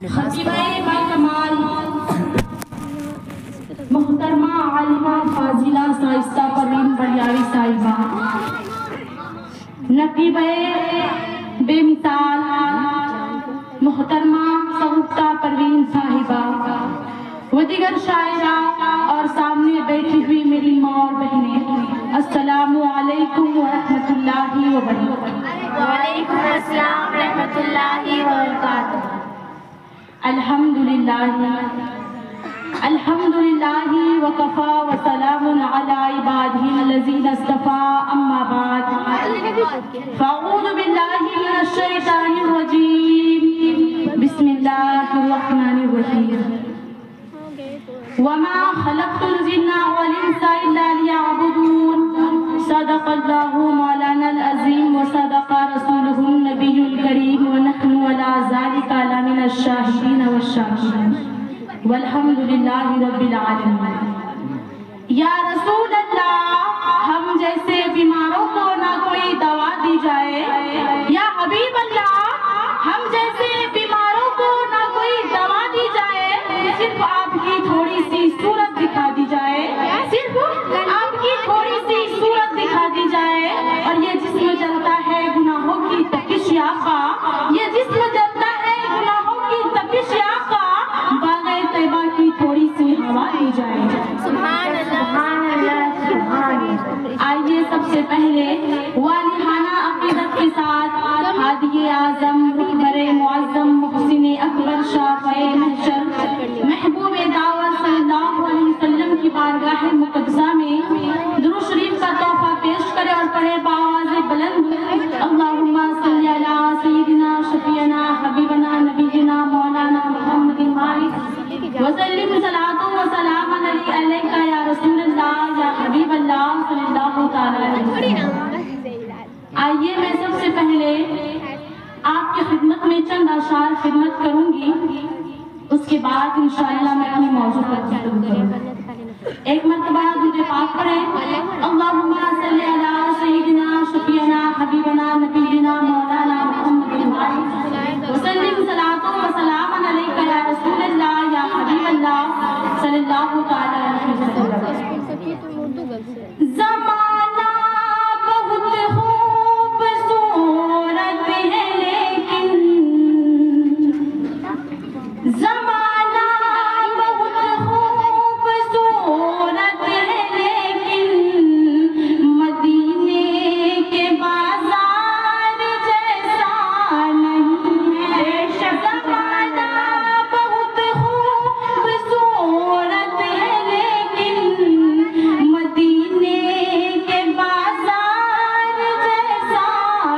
خطیبہ باکمال محترمہ عالمہ فاضلہ شائستہ پروین بلیاری صاحبہ، نقیبہ بے مثال محترمہ شائستہ پروین صاحبہ و دیگر شاعرہ اور سامنے بیٹھی ہوئی میری ماں اور بہنیں، السلام علیکم ورحمۃ اللہ وبرکاتہ۔ وعلیکم السلام ورحمۃ اللہ وبرکاتہ۔ الحمدللہ وکفا وسلام علی عبادہ الذین اصطفیٰ، اما بعد فاعوذ باللہ من الشیطان الرجیم، بسم اللہ الرحمن الرحیم۔ وما خلقت الجن والانس الا ليعبدون، صدق اللہ مولانا العظیم وصدق رسولہ النبی الکریم، ونحن علی ذلک لمن الشاہدین والشاکرین والحمد للہ رب العالمین۔ یا رسول اللہ، ہم جیسے بیماروں کو نہ کوئی دوا دی جائے، یا حبیب اللہ، ہم جیسے بیماروں کو نہ کوئی دوا دی جائے، صرف آپ کی تھوڑی سی صورت دکھا دی جائے، صرف آپ کی تھوڑی سی صورت دکھا دی جائے، اور یہ جسم جلتا ہے گناہوں کی تپش آقا، یہ جسم جلتا ہے گناہوں کی تپش آقا، باغ طیبہ کی تھوڑی سی ہوا دی جائے۔ سبحان اللہ، سبحان اللہ۔ آئیے سب سے پہلے والہانہ عقیدت کے ساتھ ہادی اعظم رہبر معظم محسن اکبر شافع محشر محبوب دعوت صلی اللہ علیہ وسلم کی بارگاہ مقدسہ میں درود شریف کا تحفہ پیش کرے اور پڑھے بآواز بلند، اللہم صلی علی سیدنا شفیعنا حبیبنا نبینا مولانا محمد وسلم صلاۃ و سلام علیک یا رسول اللہ یا حبیب اللہ صلی اللہ تعالیٰ علیہ وسلم۔ آئیے میں سب سے پہلے آپ کی خدمت میں چند اشعار خدمت کروں گی، اس کے بعد انشاءاللہ میں اپنی موضوع پر گفتگو کروں گی۔ ایک مرتبہ درود پاک پڑھیں، اللہم صلی علی سیدنا شفیعنا حبیبنا نبینا مولانا محمد وسلم صلاۃ و سلام علیک یا رسول اللہ یا حبیب اللہ صلی اللہ تعالیٰ علیہ وسلم۔ زمانہ بہت خوبصورت ہے لیکن، زمانہ بہت خوبصورت ہے لیکن، مدینے کے بازار جیسا نہیں ہے۔ زمانہ بہت خوبصورت ہے لیکن، مدینے کے بازار جیسا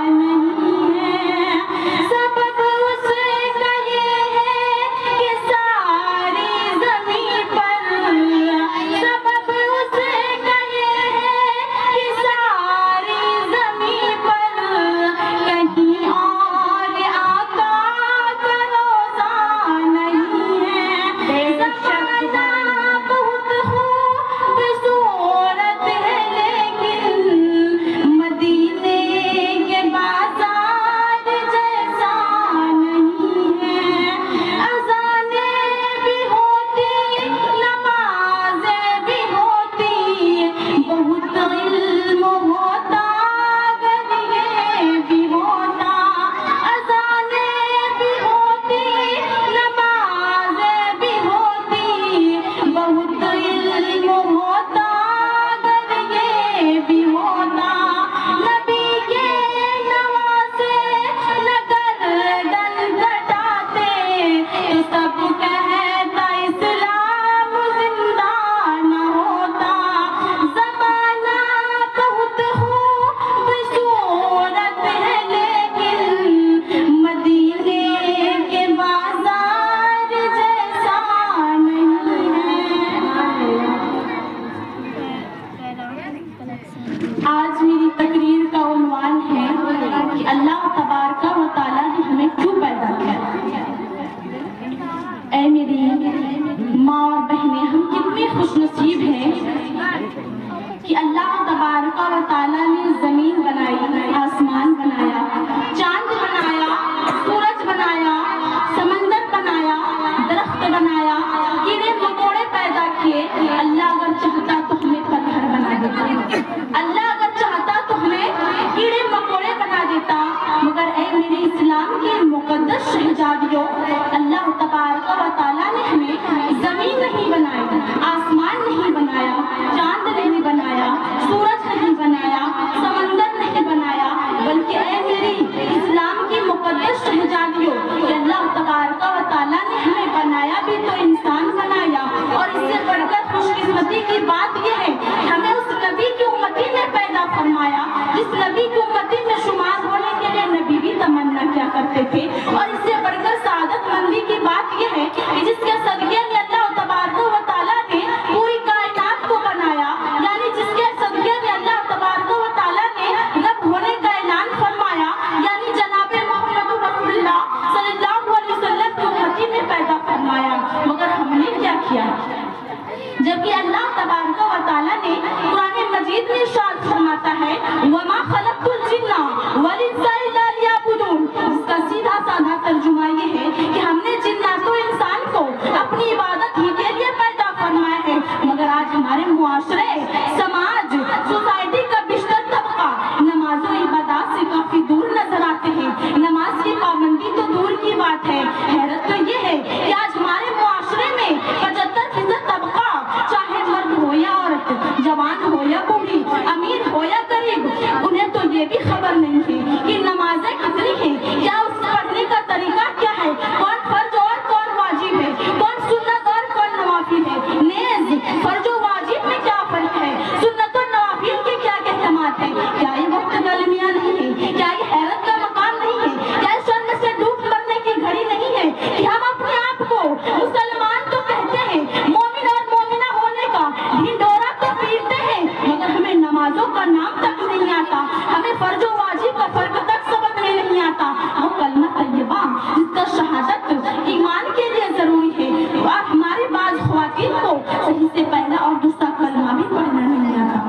نہیں ہے۔ سبب اس کا یہ ہے کہ ساری زمین پر، سبب اس کا یہ ہے کہ ساری زمین پر کہیں اور آقا کا روضہ نہیں ہے۔ زمانہ بہت خوبصورت ہے لیکن، مدینے کے بازار جیسا نہیں ہے۔ اذانیں بھی ہوتی، نمازیں بھی ہوتی، بہت علم ہوتا اگر یہ بھی ہوتا۔ اذانیں بھی ہوتی، نمازیں بھی ہوتی، بہت علم ہوتا اگر یہ بھی ہوتا۔ نبی کے نواسے نہ گردن کٹاتے تو سب کہتا اسلام زندہ نہ ہوتا۔ زمانہ بہت خوبصورت ہے لیکن، مدینے کے بازار جیسا نہیں ہے۔ آج میری تقریر کا عنوان ہے کہ اللہ تبارک و تعالیٰ نے ہمیں کیوں پیدا کیا۔ اے میری ماں اور بہنیں، ہم کتنے خوش نصیب ہیں کہ اللہ تبارک و تعالیٰ نے زمین بنائی، آسمان بنایا، چاند بنایا، سورج بنایا، سمندر بنایا، بنایا, کیڑے مکوڑے پیدا کیے, اللہ اگر چاہتا تو ہمیں پتھر بنا دیتا, اللہ اگر چاہتا تو ہمیں کیڑے مکوڑے بنا دیتا. مگر اے میرے اسلام کے مقدس شہزادیوں, اللہ تبارک و تعالیٰ نے ہمیں زمین نہیں بنائی, آسمان نہیں بنایا, چاند نہیں بنایا, سورج نہیں بنایا, سمندر نہیں بنایا, بلکہ اے میری اسلام کی مقدس شہزادیوں, کہ اللہ تبارک و تعالیٰ نے ہمیں بنایا بھی تو انسان بنایا. اور اس سے بڑھ کر خوش قسمتی کی بات یہ ہے, ہمیں اس نبی کی امتی میں پیدا فرمایا جس نبی کی امتی میں شمار ہونے کے لیے نبی بھی تمنا کیا کرتے تھے. اور اس سے بڑھ کر سعادت مندی کی بات یہ ہے کہ جس کے صدقے میں اللہ تبارک و تعالیٰ نے پوری کائنات کو بنایا, یعنی جس کے صدقے میں اللہ تبارک و تعالیٰ نے رب ہونے کا اعلان فرمایا, یعنی جناب محمد رسول اللہ صلی اللہ علیہ وسلم کی امتی میں پیدا فرمایا. مگر ہم نے کیا کیا؟ جبکہ اللہ تبارک و تعالیٰ نے قرآن مجید میں ارشاد فرماتا ہے وَمَا خَلَقْتُ الْجِنَّ وَالْإِنسَ إِلَّا لِيَعْبُدُونَ, اس کا سیدھا سادہ ترجمہ یہ ہے کہ ہم نے جنات و انسان کو اپنی عبادت ہی کے لیے پیدا فرمایا ہے. مگر آج ہمارے معاشرے, سماج, سوسائٹی کا بیشتر طبقہ نماز و عبادات سے کافی دور نظر آتے ہیں. نماز کی پابندی تو دور کی بات ہے, حیرت تو یہ ہے کہ آج ہمارے معاشرے میں 75% طبقہ, چاہے مرد ہو یا عورت, جوان ہو یا بوڑھی, امیر ہو یا غریب, انہیں تو یہ بھی خبر نہیں ہے کہ نمازیں کتنی ہیں, کیا اس پڑھنے کا طریقہ کیا ہے, کون فرض اور کون واجب ہے, کون سنت اور کون نوافل ہے, نیز فرض و واجب میں کیا فرق ہے, سنت و نوافل کے کیا احکامات ہیں. کیا یہ وقت گلمیاں نہیں ہے, کیا یہ حیرت کا مقام نہیں ہے, کیا شرم سے ڈوب مرنے کی گھڑی نہیں ہے کہ ہم اپنے آپ کو مسلمان تو کہتے ہیں, مومن اور مومنہ ہونے کا ڈھنڈورا تو پیٹتے ہیں, مگر ہمیں نمازوں کا نام تک نہیں آتا, ہمیں فرض و واجب کا فرق تک سبق میں نہیں آتا. وہ کلمہ طیبہ جس کا شہادت ایمان کے لیے ضروری ہے, اور ہمارے بعض خواتین کو صحیح سے پہلا اور دوسرا کلمہ بھی پڑھنا نہیں آتا.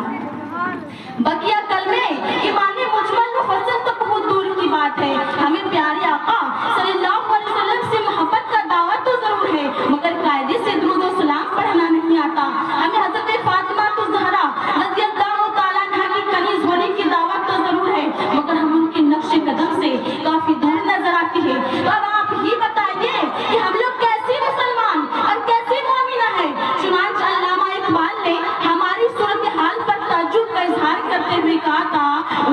بقیہ کلمے ایمان مجمل مفصل تو بہت دور کی بات ہے. ہمیں پیارے آقا صلی اللہ علیہ وسلم سے محبت کا دعویٰ تو ضرور ہے, مگر قاعدے سے درود و سلام پڑھنا نہیں آتا. ہمیں حضرت فاطمہ الزہرا رضی اللہ تعالیٰ عنہا کی کنیز ہونے کی دعوت تو ضرور ہے, مگر ہم ان کے نقش قدم سے کافی دور نظر آتی ہے. تو اب آپ ہی بتائیے کہ ہم لوگ کیسے مسلمان اور کیسے مومنہ ہیں. چنانچہ علامہ اقبال نے ہماری صورتحال پر تعجب کا اظہار کرتے ہوئے کہا تھا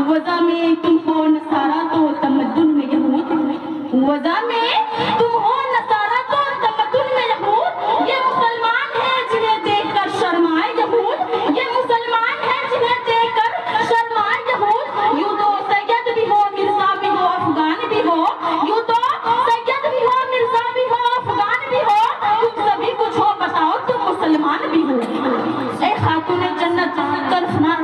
وضع میں تم ہو نصارہ تو تمدن میں یہود, وضع میں تم ہو نصارہ تو تمدن میں یہود, یہ مسلمان ہیں جنہیں دیکھ کر شرمائے یہود, یہ مسلمان ہیں جنہیں دیکھ کر شرمائے یہود. یوں تو سید بھی ہو, مرزا بھی ہو, افغان بھی ہو, یوں تو سید بھی ہو, مرزا بھی ہو, افغان بھی ہو, تم سبھی کچھ ہو, بتاؤ تم مسلمان بھی ہو. اے خاتون جنت,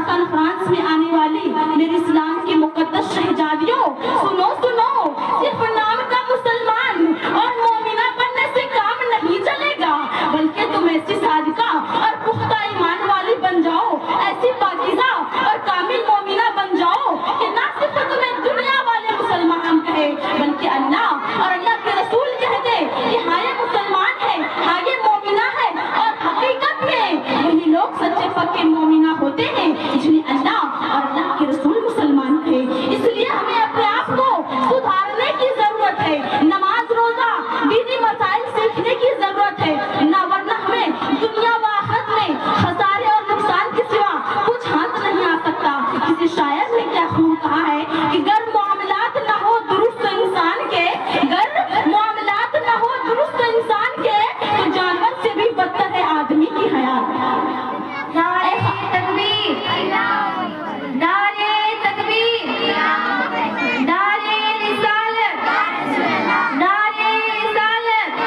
کنفرانس میں آنے والی میرے اسلام کی مقدس شہزادیوں, سنو سنو, صرف نام کا مسلمان اور مومنہ بننے سے کام نہیں چلے گا, بلکہ تم ایسی صادقہ اور پختہ ایمان والی بن جاؤ, ایسی پاکیزہ اور کامل مومنہ بن جاؤ کہ نہ صرف تمہیں دنیا والے مسلمان کہے, بلکہ اللہ اور اللہ کے رسول کہہ دے کہ ہاں یہ مسلمان ہے, ہاں یہ مومنہ ہے. اور حقیقت میں وہی لوگ سچے پکے مومنہ ہوتے ہیں جنہیں اللہ اور اللہ کے رسول مسلمان کہے. اس لیے ہمیں اپنے آپ کو سدھارنے کی ضرورت ہے, نماز روزہ دینی مسائل سیکھنے کی ضرورت ہے, نہ ورنہ ہمیں دنیا و آخرت میں خسارے اور نقصان کے سوا کچھ ہاتھ نہیں آ سکتا. کسی شاعر نے کیا خوب کہا ہے کہ گر معاملات نہ ہو درست انسان کے, گر معاملات نہ ہو درست انسان کے, تو جانور سے بھی بدتر ہے آدمی کی حیات. نعرہ تکبیر, نعرہ تکبیر, نعرہ رسالت, نعرہ رسالت.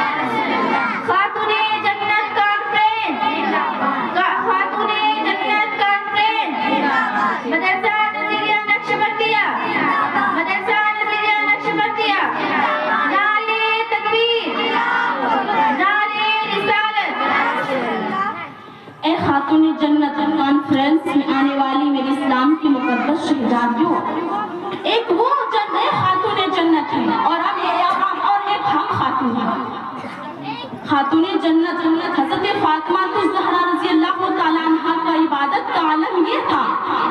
خاتون جنت کانفرنس, خاتون جنت کانفرنس, مدرسہ نظریہ نقشبندیہ, مدرسہ نظریہ نقشبندیہ. نعرہ تکبیر, نعرہ رسالت. اے خاتون جنت کانفرنس میں آنے والی میری اسلام کی مقدس شہزادیوں, ایک وہ خاتون جنت ہے اور ایک ہم خاتون ہیں. خاتون جنت حضرت فاطمہ الزہرا رضی اللہ تعالیٰ عنہ کا عبادت کا عالم یہ تھا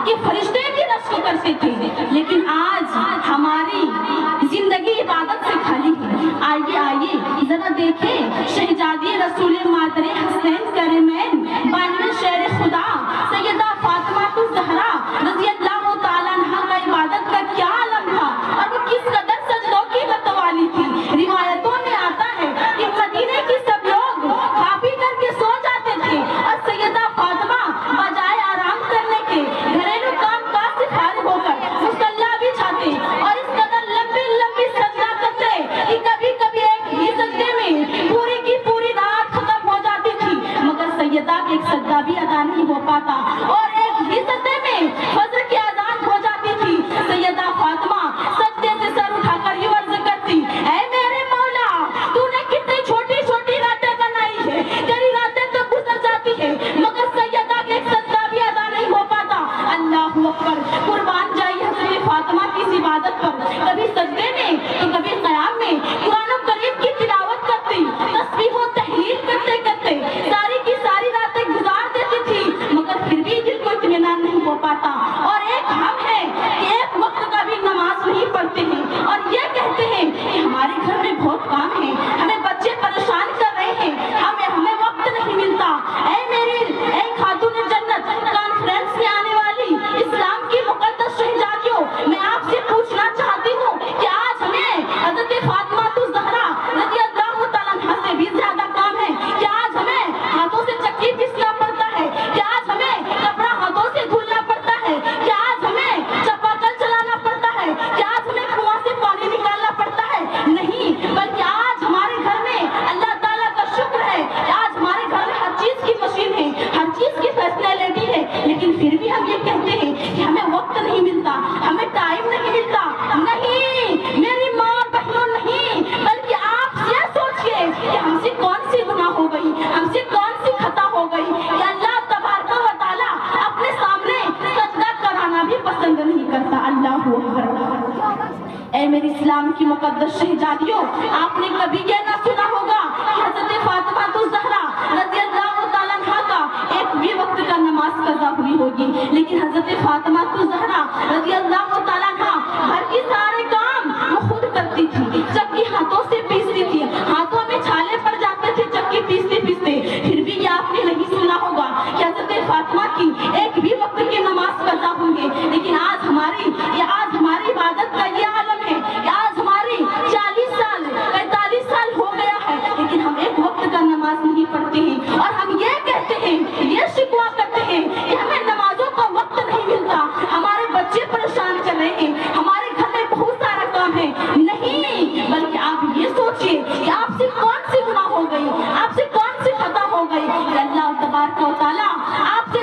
کہ فرشتے بھی رشک کرتے تھے، لیکن آج ہماری زندگی عبادت سے خالی ہے۔ آئیے ذرا دیکھیں شہزادی رسول مادر حسین کرمین بانوے شیر خدا سیدہ فاطمہ الزہرا رضی اللہ تعالیٰ عنہ کا عبادت کا کیا عالم تھا اور وہ کس قدر سجدوں کی متوالی تھی۔ روایتوں میں آتا ہے کہ مدینے کی سب لوگ کھا پی کر کے سو جاتے تھے اور سیدہ فاطمہ بجائے آرام کرنے کے گھریلو کام کاج سے فارغ ہو کر مصلی بچھاتے اور اس قدر لمبی سجدہ کرتے کہ کبھی کبھی ایک ہی سجدے میں پوری کی پوری رات ختم ہو جاتی تھی، مگر سیدہ کا ایک سجدہ بھی ادا نہیں ہو پاتا اور ایک ہی سجدے میں فجر کی اذان ہو جاتی تھی۔ سیدہ فاطمہ سجدے سے سر اٹھا کر یہ عرض کرتی، اے میرے مولا تو نے کتنی چھوٹی چھوٹی راتیں بنائی ہے، تیری راتیں تو گزر جاتی ہے مگر سیدہ کا ایک سجدہ بھی ادا نہیں ہو پاتا۔ اللہ اکبر، قربان جائیے حضرت فاطمہ کی اس عبادت پر، کبھی سجدے میں تو کبھی قیام میں قرآن کریم کی تلاوت کرتی، تسبیح و تحلیل کرتے کرتے ساری کی ساری راتیں گزار دیتی تھی مگر پھر بھی دل کو اطمینان نہیں ہو پاتا۔ اور ایک ہم ہے کہ ایک وقت کا بھی نماز نہیں پڑھتے ہیں اور یہ کہتے ہیں کہ ہمارے گھر میں بہت کام ہے، ہمیں بچے پریشان کر رہے ہیں، ہمیں وقت نہیں ملتا۔ اے خاتون جنت، کانفرنس میں آنے والی اسلام کی مقدس شہزادیوں، میں آپ سے پوچھنا چاہتی ہوں کہ آج ہمیں حضرت فاطمہ الزہرا رضی اللہ تعالیٰ عنہ سے بھی زیادہ کام ہے کہ آج ہمیں ہاتھوں سے چکی پیسنا پڑتا ہے، کہ آج ہمیں کپڑا ہاتھوں سے دھلنا پڑتا ہے، کہ آج ہمیں چپاکل چلانا پڑتا ہے، کہ آج ہمیں کنواں سے پانی نکالنا پڑتا ہے۔ نہیں، بلکہ آج ہمارے گھر میں اللہ تعالیٰ کا شکر ہے کہ آج ہمارے گھر میں ہر چیز کی مشین ہے، ہر چیز کی فیسلٹی ہے، لیکن پھر بھی ہم یہ کہتے ہیں کہ ہمیں وقت نہیں ملتا، ہمیں ٹائم نہیں ملتا۔ نہیں میری ماں اور بہنوں، نہیں، بلکہ آپ یہ سوچئے کہ ہم سے کون سی گناہ ہو گئی، ہم سے کون سی خطا ہو گئی کہ اللہ تبارک و تعالیٰ اپنے سامنے سجدہ کرانا بھی پسند نہیں کرتا۔ اللہ اکبر۔ اے میری اسلام کی مقدس شہزادیوں، آپ نے کبھی یہ نہ سنا ہوگا کہ حضرت فاطمہ الزہرا رضی اللہ تعالیٰ عنہ کا ایک بھی وقت کا نماز قضا ہوئی ہوگی، لیکن حضرت فاطمہ الزہرا رضی اللہ تعالیٰ عنہ گھر کے سارے کام وہ خود کرتی تھی، چکی ہاتھوں سے پیستی تھی، ہاتھوں میں چھالے پڑ جاتے تھے چکی پیستے پیستے، پھر بھی یہ آپ نے نہیں سنا ہوگا کہ حضرت فاطمہ کی ایک بھی وقت کی نماز قضا ہوں گے۔ لیکن آج ہماری عبادت کا یہ عالم ہے کہ آج ہماری 40 سال 45 سال ہو گیا ہے لیکن ہم ایک وقت کا نماز نہیں پڑھتے ہیں اور ہم یہ کہتے ہیں، یہ شکوہ کرتے ہیں کہ ہمیں نمازوں کا وقت نہیں ملتا، ہمارے بچے پریشان کر رہے ہیں، ہمارے گھر میں بہت سارا کام ہے۔ نہیں، بلکہ آپ یہ سوچئے کہ آپ سے کون سی گناہ ہو گئی، آپ سے کون سی خطا ہو گئی کہ اللہ تبارک و تعالیٰ آپ سے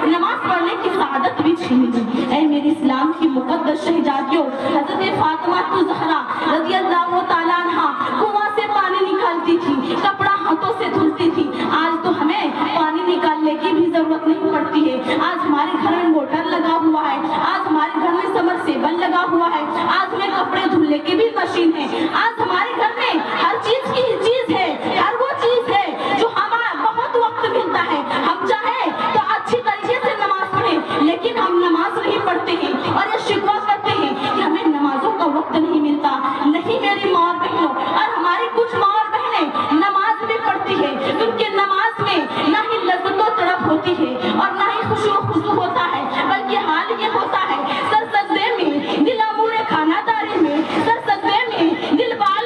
نماز پڑھنے کی سعادت بھی چھین لی۔ اے میری اسلام کی مقدس شہزادیوں، حضرت فاطمہ الزہرا رضی اللہ تعالیٰ عنہ کنواں سے پانی نکالتی تھی، کپڑا ہاتھوں سے دھلتی تھی۔ آج تو ہمیں پانی نکالنے کی بھی ضرورت نہیں پڑتی ہے، آج ہمارے گھر میں موٹر لگا ہوا ہے، آج ہمارے گھر میں سمرسیبل لگا ہوا ہے، آج ہمیں کپڑے دھلنے کی بھی مشین ہے، آج ہمارے گھر میں ہر چیز کی چیز ہے، ہر وہ چیز ہے جو ہمیں بہت وقت ملتا ہے۔ ہم چاہیں تو اچھی طریقے سے نماز پڑھیں لیکن ہم نماز نہیں پڑھتے ہیں اور یہ شکوہ کرتے ہیں کہ ہمیں نمازوں کا وقت نہیں ملتا۔ نہیں میری ماں اور بہنوں، اور ہماری کچھ ماں اور بہنیں نماز بھی پڑھتی ہے کیونکہ نماز میں نہ ہی لذت و طرب ہوتی ہے اور نہ ہی خشوع و خضوع ہوتا ہے، بلکہ حال یہ ہوتا ہے سر سجدے میں، دل امور خانہ داری میں، سر سجدے میں، دل بار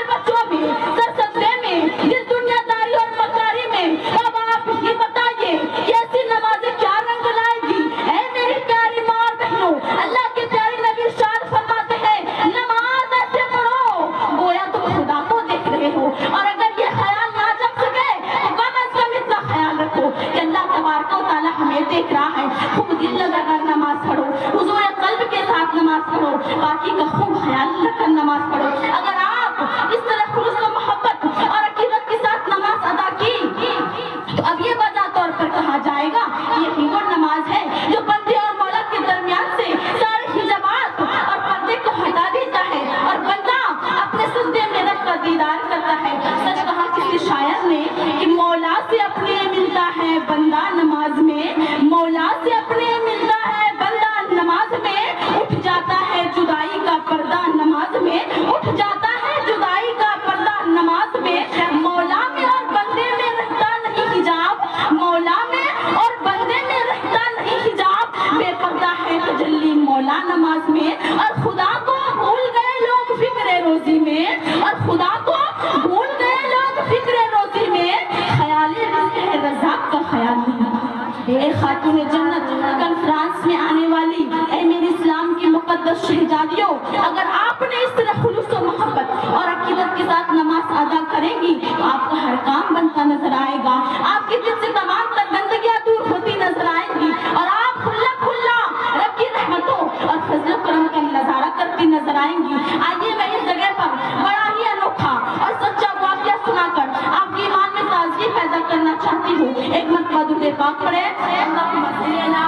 سنے کہ مولا سے اپنے ملتا ہے بندہ نماز میں، مولا سے اپنے ملتا ہے بندہ نماز میں، اٹھ جاتا ہے جدائی کا پردہ نماز میں، اٹھ جاتا ہے جدائی کا پردہ نماز میں، مولا میں اور بندے میں رہتا نہیں حجاب، مولا میں اور بندے میں رہتا نہیں حجاب، بے پردہ ہے تجلی مولا نماز میں، اور خدا کو بھول گئے لوگ فکر روزی میں، اور خدا کو بھول گئے لوگ فکر روزی میں، خیال رزق ہے رزاق کا خیال نہیں۔ اے خاتون جنت، کنفرانس میں آنے والی اے میرے اسلام کی مقدس شہزادیوں، اگر آپ نے اس طرح خلوص و محبت اور عقیدت کے ساتھ نماز ادا کریں گی تو آپ کا ہر کام بنتا نظر آئے گا، آپ کے دل سے تمام تر گندگیاں دور ہوتی نظر آئیں گی، اور آپ کھلا کھلا رب کی رحمتوں اور فضل و کرم کا نظارہ کرتی نظر آئیں گی۔ آئیے میں اس جگہ پر بڑا ہی انوکھا اور سچا واقعہ سنا کر آپ کی ایمان میں تازگی پیدا کرنا چاہتی ہوں۔ ایک مرتبہ درود پاک پڑھے، اللہم صلی علی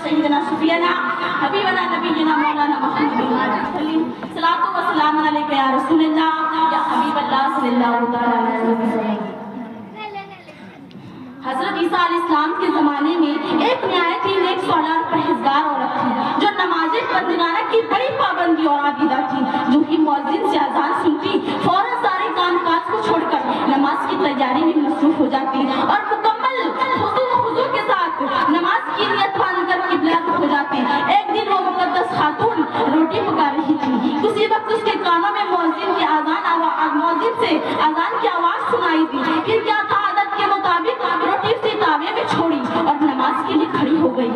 سیدنا شفیعنا حبیبنا نبینا مولانا محمد صلاۃ و سلام علیک یا رسول اللہ یا حبیب اللہ صلی اللہ علیہ وسلم۔ حضرت عیسیٰ علیہ السلام کے زمانے میں ایک نہایت ہی نیک سالار پرہیزگار عورت تھی جو نماز بندگانہ کی بڑی پابندی اور عابدہ تھی، جو کہ مؤذن سے اذان سنتی فوراً سارے کام کاج کو چھوڑ کر نماز کی تیاری میں مصروف ہو جاتی اور مکمل خضوع کے ساتھ نماز کی نیت باندھ کر قبلہ ہو جاتی۔ ایک دن وہ مقدس خاتون روٹی پکا رہی تھی، اسی وقت اس کے کانوں میں مؤذن سے اذان کی آواز سنائی دی، پھر کیا تھا عادت کے مطابق روٹی اسی تاوے میں چھوڑی اور نماز کے لیے کھڑی ہو گئی۔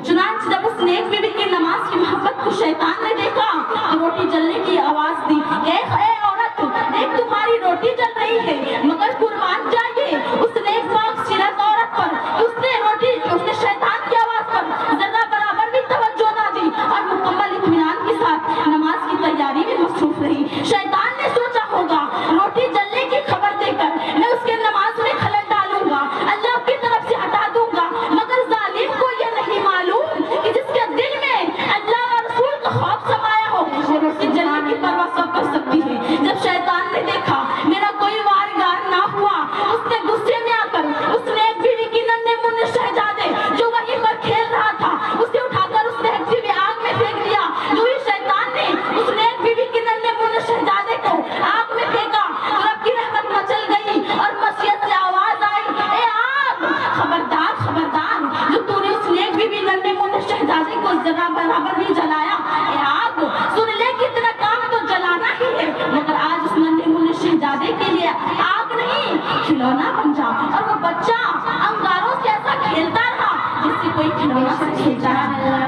چنانچہ جب اس نیک بیوی کی نماز کی محبت کو شیطان نے دیکھا تو روٹی جلنے کی آواز دی، اے عورت دیکھ تمہاری روٹی جل رہی ہے، مگر قربان جائیے اس نیک پاک سیرت عورت پر، اس نے شیطان کی آواز پر ذرہ برابر بھی توجہ نہ دی اور مکمل اطمینان کے ساتھ نماز کی تیاری میں مصروف رہی۔ شیطان نے سوچا ہوگا روٹی جلنے کی خبر دے کر میں اس کے نماز میں خلل ڈالوں گا، اللہ کی طرف سے ہٹا دوں گا، مگر ظالم کو یہ نہیں معلوم کہ جس کے دل میں اللہ اور رسول کا خوف سمایا ہو وہ روٹی جلنے کی پرواہ سب کر سکتی ہے۔ جب شیطان نے دیکھا میرا کوئی وارگار نہ ہوا، اس نے غصے میں آ کر اس نے ایک بیوی کی ننھے منھے شہزادے جو وہیں پر کھیل رہا تھا اسے اٹھا کر اس نے ہوئی آگ میں پھینک دیا۔ جو ہی شیطان نے اس نے ایک بیوی کی ننھے منھے شہزادے کو آگ میں پھینکا تو رب کی رحمت مچل گئی اور مسیحت سے آواز آئی، اے آگ خبردار خبردار، جو تو نے اس نیک بیوی ننھے منھے شہزادے کو ذرا برابر بھی جلایا، اے آگ سن لے کہ تیرا کام تو جلانا ہی ہے، مگر آج اس ننھے منھے شہزادے کے لیے آگ نہیں کھلونا بن جا۔ اور وہ بچہ انگاروں سے ایسا کھیلتا رہا جس سے کوئی کھلونا سے کھیلتا رہا۔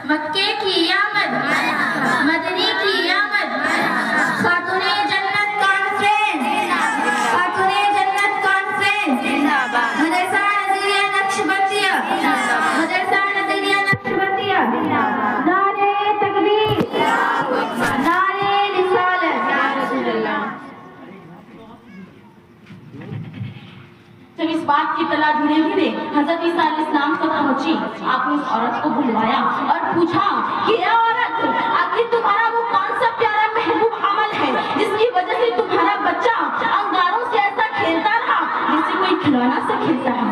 مکے کی آمد، مدنی کی آمد، خاتون جنت کانفرنس، خاتون جنت کانفرنس، مدرسہ نظریہ نقشبندیہ، مدرسہ نظریہ نقشبندیہ، نعرہ تکبیر، نعرہ رسالت۔ جب اس بات کی اطلاع دھیرے دھیرے حضرت عیسیٰ علیہ السلام تک پہنچی، آپ نے اس عورت کو بلوایا اور پوچھا کہ اے عورت، آخر تمہارا وہ کون سا پیارا محبوب عمل ہے جس کی وجہ سے تمہارا بچہ انگاروں سے ایسا کھیلتا رہا جیسے کوئی کھلونا سے کھیلتا ہے؟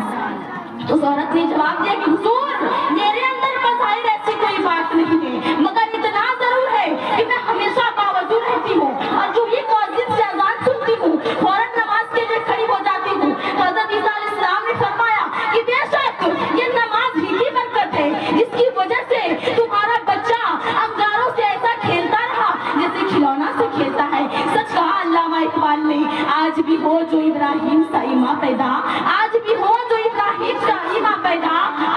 تو اس عورت نے جواب دیا کہ حضور میرے اندر بظاہر ایسی کوئی بات نہیں ہے، مگر اتنا ضرور ہے کہ میں ہمیشہ باوضو رہتی ہوں اور جو یہ مؤذن سے اذان سنتی ہوں فوراً نماز کے لیے کھڑی ہو جاتی ہوں۔ حضرت عیسیٰ علیہ السلام نے فرمایا کہ بے شک یہ نماز ہی کی برکت ہے جس کی وجہ سے تمہارا بچہ انگاروں سے ایسا کھیلتا رہا جیسے کھلونا سے کھیلتا ہے۔ سچ کہا علامہ اقبال نے، آج بھی ہو جو ابراہیم سا ایماں پیدا، آج بھی ہو جو ابراہیم سا ایماں پیدا،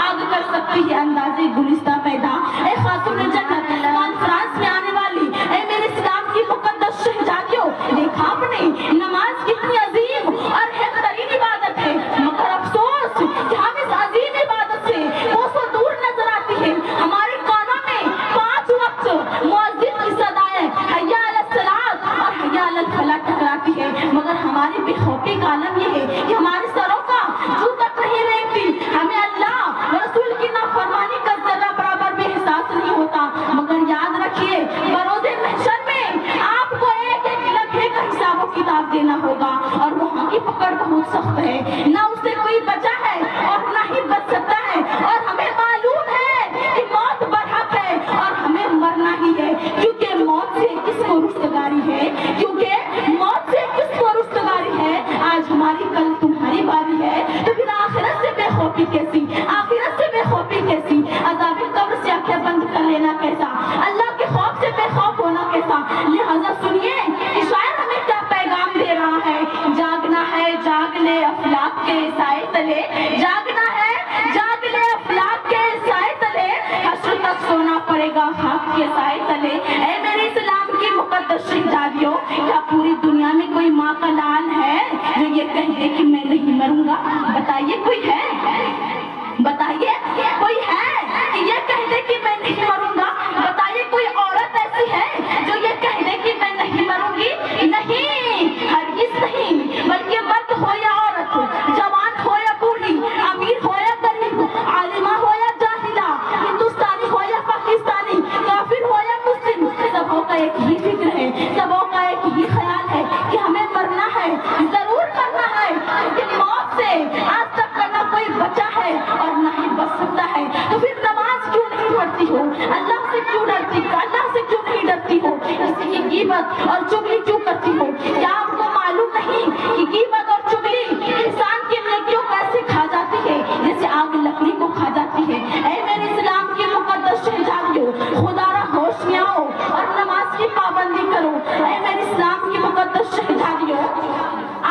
آگ کر سکتی ہے اندازے گلستہ پیدا۔ اے خاتون جنت، کانفرنس میں آنے والی اے میرے اسلام کی مقدس شہزادیوں، دیکھا آپ نے نماز کتنی عظیم اور بہترین عبادت ہے، مگر افسوس کہ ہم اس عظیم عبادت سے کوسوں دور نظر آتی ہے۔ ہمارے کانوں میں 5 وقت مؤذن کی صدائیں حی علی الصلاۃ اور حی علی الفلاح ٹکراتی ہے، مگر ہماری بے خوفی کا عالم یہ ہے کہ ہمارے اوپر بہت سخت ہے، نہ اسے کوئی بچا ہے اور نہ ہی بچ سکتا ہے، اور ہمیں معلوم ہے کہ موت برحق ہے اور ہمیں مرنا ہی ہے، کیونکہ موت سے کس کو رستگاری ہے، کیونکہ موت سے کس کو رستگاری ہے، آج ہماری کل تمہاری باری ہے، تو پھر آخرت سے بے خوفی کیسی، آخرت سے بے خوفی کیسی، عذاب قبر سے آنکھیں بند کر لینا کیسا، اللہ کے خوف سے بے خوف ہونا کیسا۔ لہذا سنیے کہ شاعر ہمیں کیا پیغام دے رہا ہے، جاگنا ہے جاگ لے افلاک کے سائے تلے، جاگنا ہے جاگ لے افلاک کے سائے تلے، حشر تک سونا پڑے گا خاک کے سائے تلے۔ اے میرے اسلام کی مقدس شہزادیوں، کیا پوری دنیا میں کوئی ماں کا لال ہے جو یہ کہہ دے کہ میں نہیں مروں گا؟ بتائیے کوئی ہے؟ بتائیے کوئی ہے کہ یہ کہہ دے کہ میں نہیں مروں گا؟ بتائیے کوئی عورت ایسی ہے جو یہ کہہ دے کہ میں نہیں مروں گی؟ نہیں، ہرگز نہیں، بلکہ مرد ہو یا عورت، جوان ہو یا بوڑھی، امیر ہو یا غریب، عالمہ ہو یا جاہلہ، ہندوستانی ہو یا پاکستانی، کافر ہو یا مسلم، سبوں کا ایک ہی فکر ہے، سبوں کا ایک ہی خیال ہے کہ ہمیں مرنا ہے، ضرور مرنا ہے، لیکن موت سے آج تک نہ کوئی بچا ہے اور نہ ہی بچ سکتا ہے، تو پھر نماز کیوں نہیں پڑھتی ہو؟ اللہ سے کیوں ڈرتی ہو؟ اللہ سے کیوں نہیں ڈرتی ہو؟ کسی کی غیبت اور چغلی کیوں کرتی ہو؟ کیا آپ کو معلوم نہیں کہ غیبت اور چغلی انسان کی نیکیوں کو ایسے کھا جاتی ہے جیسے آگ لکڑی کو کھا جاتی ہے؟ اے میرے اسلام کی مقدس شہزادیوں، خدا را ہوش میں آؤ اور نماز کی پابندی کرو۔ اے میرے اسلام کی مقدس شہزادیوں،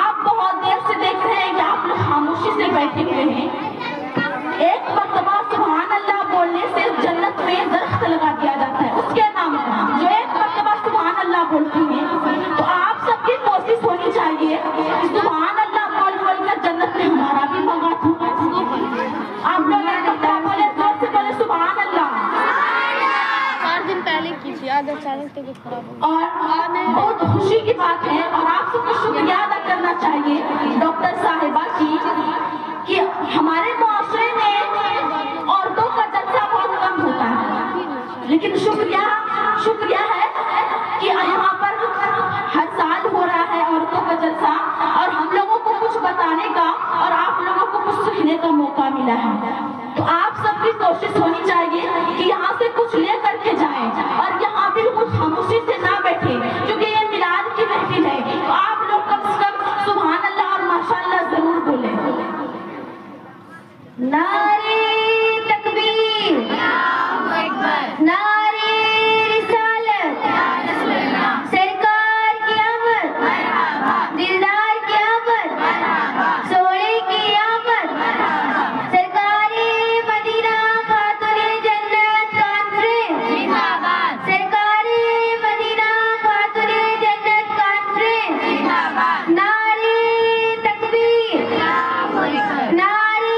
آپ بہت دیر سے دیکھ رہے ہیں کہ آپ لوگ خاموشی سے بیٹھے ہوئے ہیں۔ ایک مرتبہ سبحان اللہ بولنے سے جنت میں درخت لگا دیا جاتا ہے اس کے نام پر، جو ایک مرتبہ سبحان اللہ بولتی ہیں، تو آپ سب کی کوشش ہونی چاہیے کہ سبحان اللہ بول بول کر جنت میں ہمارا بھی مقام ہو۔ آپ لوگ ایک مرتبہ بولے، زور سے بولے سبحان اللہ۔ 4 دن پہلے کی تھی، آج اچانک طبیعت خراب ہو اور بہت خوشی کی بات ہے اور آپ سب کو شکریہ ادا کرنا چاہیے ڈاکٹر صاحبہ کی کہ ہمارے معاشرے میں عورتوں کا جلسہ بہت کم ہوتا ہے، لیکن شکریہ ہے کہ یہاں پر ہر سال ہو رہا ہے عورتوں کا جلسہ، اور ہم لوگوں کو کچھ بتانے کا اور آپ لوگوں کو کچھ سیکھنے کا موقع ملا ہے۔ تو آپ سب کی کوشش ہونی چاہیے کہ یہاں سے کچھ لے کر کے جائیں اور یہاں بالکل خاموشی سے نہ بیٹھے، کیونکہ یہ میلاد کی محفل ہے، تو آپ لوگ کم سے کم سبحان اللہ اور ماشاءاللہ ضرور بولیں۔ نعرہ تکبیر، اللہ اکبر، نعرہ رسالت، سرکار کی آمد، دلدار کی آمد، سونے کی آمد، سرکار مدینہ خاتون جنت کانفرنس، سرکار مدینہ خاتون جنت کانفرنس، نعرہ تکبیر، نعرہ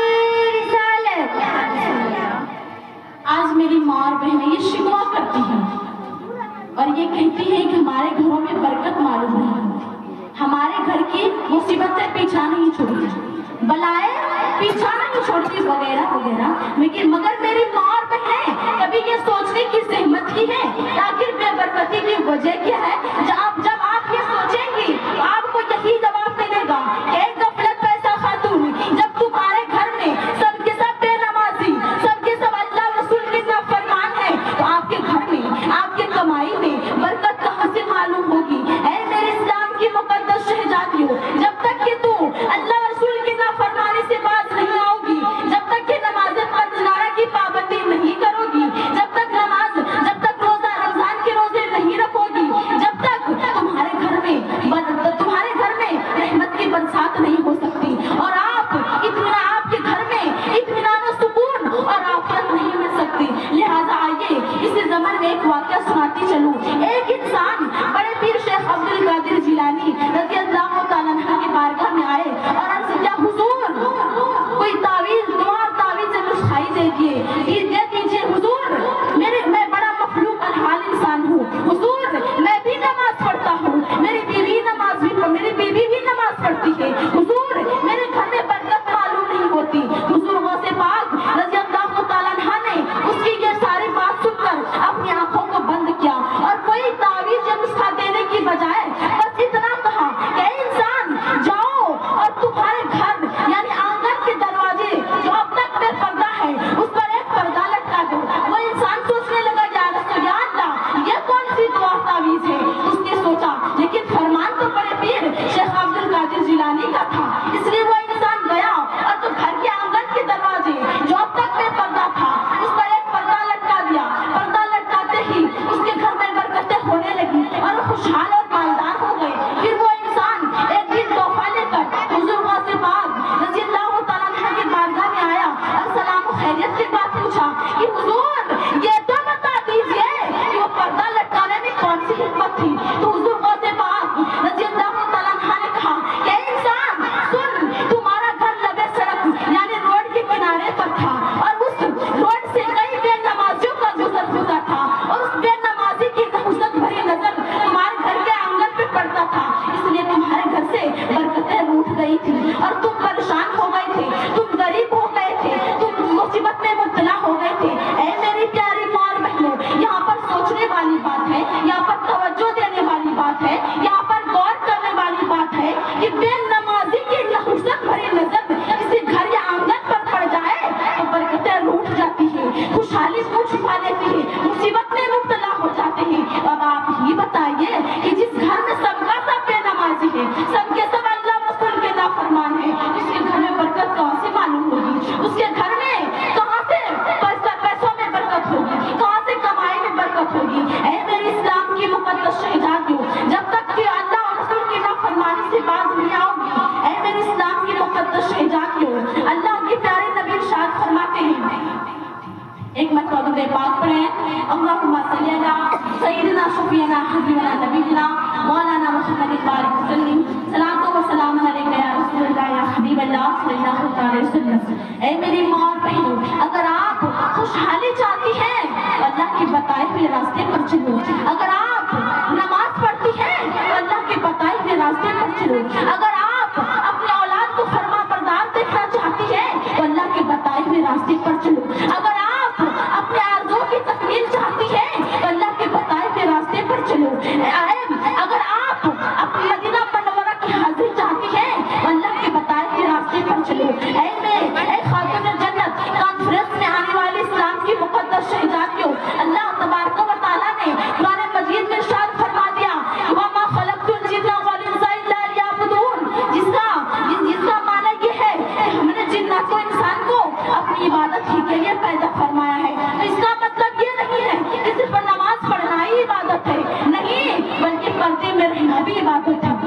رسالت۔ آج میری ماں اور بہنیں یہ شکوہ کرتی ہیں اور یہ کہتی ہیں کہ ہمارے گھروں میں برکت معلوم نہیں، ہمارے گھر کی مصیبتیں پیچھا نہیں چھوڑتی، بلائیں پیچھا نہیں چھوڑتی وغیرہ وغیرہ، لیکن مگر میری ماں اور بہنیں کبھی یہ سوچنے کی زحمت کی ہے آخر بے برکتی کی وجہ کیا ہے؟ جب آپ یہ سوچیں گی تو آپ کو یہی جواب ملے گا کہ ایک غفلت پیسہ خاتون، جب تمہارے گھر میں سب کے سب بے نمازی، سب کے سب اللہ رسول کی نافرمان ہے، تو آپ کے گھر میں، آپ کے کمائی میں برکت کہاں سے معلوم ہوگی؟ اے میرے اسلام کی مقدس شہزادیوں، جب تک کہ تو اللہ رسول کی نافرمانی سے باز نہیں آؤ گی، جب تک کہ نماز پنجنارہ کی پابندی نہیں کرو گی، جب تک روزہ رمضان کے روزے نہیں رکھو گی، جب تک تمہارے گھر میں ایک مرتبہ درود پاک پڑھیں. اللہم صلی علی سیدنا شفیعنا حبیبنا نبینا مولانا محمد بارک وسلم. صلاۃ و سلام علیک یا رسول اللہ یا حبیب اللہ صلی اللہ علیہ وسلم. اے میری ماں اور بہنوں، اگر آپ خوشحالی چاہتی ہیں تو اللہ کے بتائے ہوئے راستے پر چلو. اگر آپ نماز پڑھتی ہیں تو اللہ کے بتائے ہوئے راستے پر چلو. اگر آپ اپنے اولاد کو فرما بردار دیکھنا چاہتی ہیں تو اللہ کے بتائے ہوئے راستے پر چلو. اگر آپ اپنے آرزو کی تکمیل چاہتی ہیں تو اللہ کے بتائے ہوئے راستے پر چلو. اگر آپ اپنی مدینہ منورہ کی حاضری چاہتی ہیں تو اللہ کے بتائے ہوئے راستے پر چلو. اے خاتون جنت، کانفرنس میں آنے والے اسلام کی مقدس شہزادیوں، اللہ تبارک و تعالیٰ نے قرآن مجید میں ارشاد فرما دیا وَمَا خَلَقْتُ الْجِنَّ وَالْإِنسَ إِلَّا لِيَعْبُدُونَ، جس کا معنی یہ ہے کہ ہم نے جنات و انسان کو اپنی عبادت ہی کے لیے پیدا فرمایا ہے. تو اس کا مطلب یہ نہیں ہے کہ صرف نماز پڑھنا ہی عبادت ہے، نہیں، بلکہ پردے میں رہنا بھی عبادت ہے.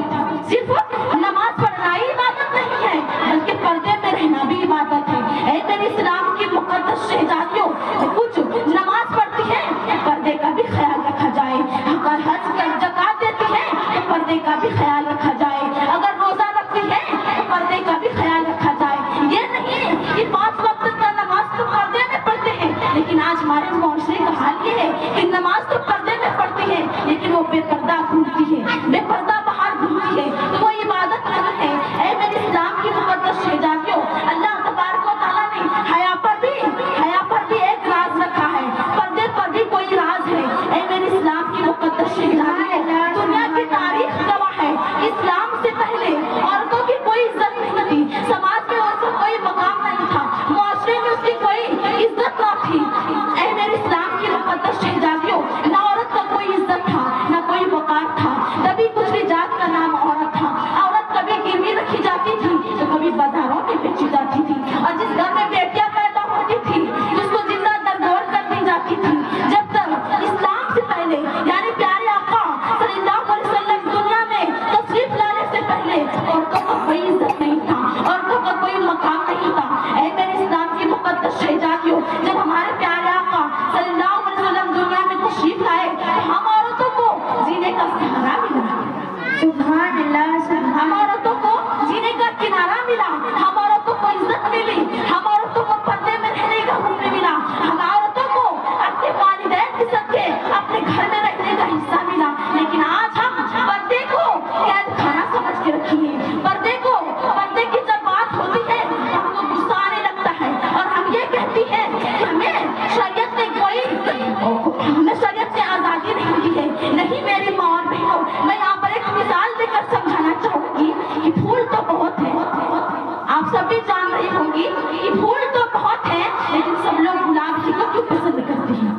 صرف نماز پڑھنا ہی عبادت نہیں ہے بلکہ پردے میں رہنا بھی عبادت ہے. اے میرے اسلام کی مقدس شہزادیوں، کچھ نماز پڑھتی ہیں پردے کا بھی خیال رکھا جائے. اگر حج کا زکات دیتی ہیں تو پردے کا بھی خیال رکھا جائے. اگر روزہ رکھتی ہیں تو پردے کا بھی خیال رکھا جائے. یہ نہیں کہ 5 وقت کا نماز تو پردے میں پڑھتے ہیں، لیکن آج ہمارے معاشرے کا حال یہ ہے کہ نماز تو پردے میں پڑھتی ہے لیکن وہ بے پردہ گھومتی ہے، بے پردہ باہر گھومتی ہے، تو وہ عبادت نہیں ہے. اے میرے اسلام کی مقدس شہزادیوں، اللہ تبارک و تعالیٰ نے حیا پر بھی ایک راز رکھا ہے، پردے پر بھی کوئی راز ہے. اے میرے اسلام کی مقدس شہزادیوں، دنیا کی تاریخ گواہ ہے، اسلام سے پہلے عورتوں کی کوئی عزت نہیں تھی، سماج میں اس کا کوئی مقام نہیں تھا، معاشرے میں اس کی کوئی عزت نہ تھی. اے میرے اسلام کی مقدس شہزادیوں، نہ عورت کا کوئی عزت تھا نہ کوئی وقار تھا. کبھی کچھ جات کا نام عورت تھا. عورت کبھی گروی رکھی جاتی تھی تو کبھی بازاروں میں بیچی جاتی تھی، اور جس گھر میں بیٹیاں پیدا ہوتی تھی اس کو زندہ درگور کر دی جاتی تھی. جب تک اسلام سے پہلے یعنی پیارے آقا صلی اللہ علیہ وسلم دنیا میں تشریف لانے سے پہلے عورتوں کو کوئی عزت نہیں تھا، عورتوں کا کوئی مقام نہیں تھا. اے میرے اسلام کی مقدس شہزادیوں، جب ہمارے پیارے آقا صلی اللہ علیہ وسلم دنیا میں تشریف لائے تو ہم عورتوں کو جینے کا سہارا ملا. سبحان اللہ. ہم عورتوں کو جینے کا کنارہ ملا، ہم عورتوں کو عزت ملی، ہم عورتوں کو پردے میں رہنے کا حکم ملا، ہم عورتوں کو اپنے والدین کے صدقے اپنے گھر میں رہنے کا حصہ ملا. لیکن آج ہم پردے کو قید خانہ سمجھ کے رکھیے. پردے کی جب بات ہوتی ہے ہم کو غصہ آنے لگتا ہے اور ہم یہ کہتی ہیں کہ ہمیں شریعت نے آزادی نہیں دی ہے. نہیں میری ماں اور بہنوں، میں یہاں پر ایک مثال دے کر سمجھانا چاہوں گی کہ پھول تو بہت ہیں، آپ سب بھی جان رہی ہوں گی کہ پھول تو بہت ہیں، لیکن سب لوگ گلاب ہی کو کیوں پسند کرتے ہیں؟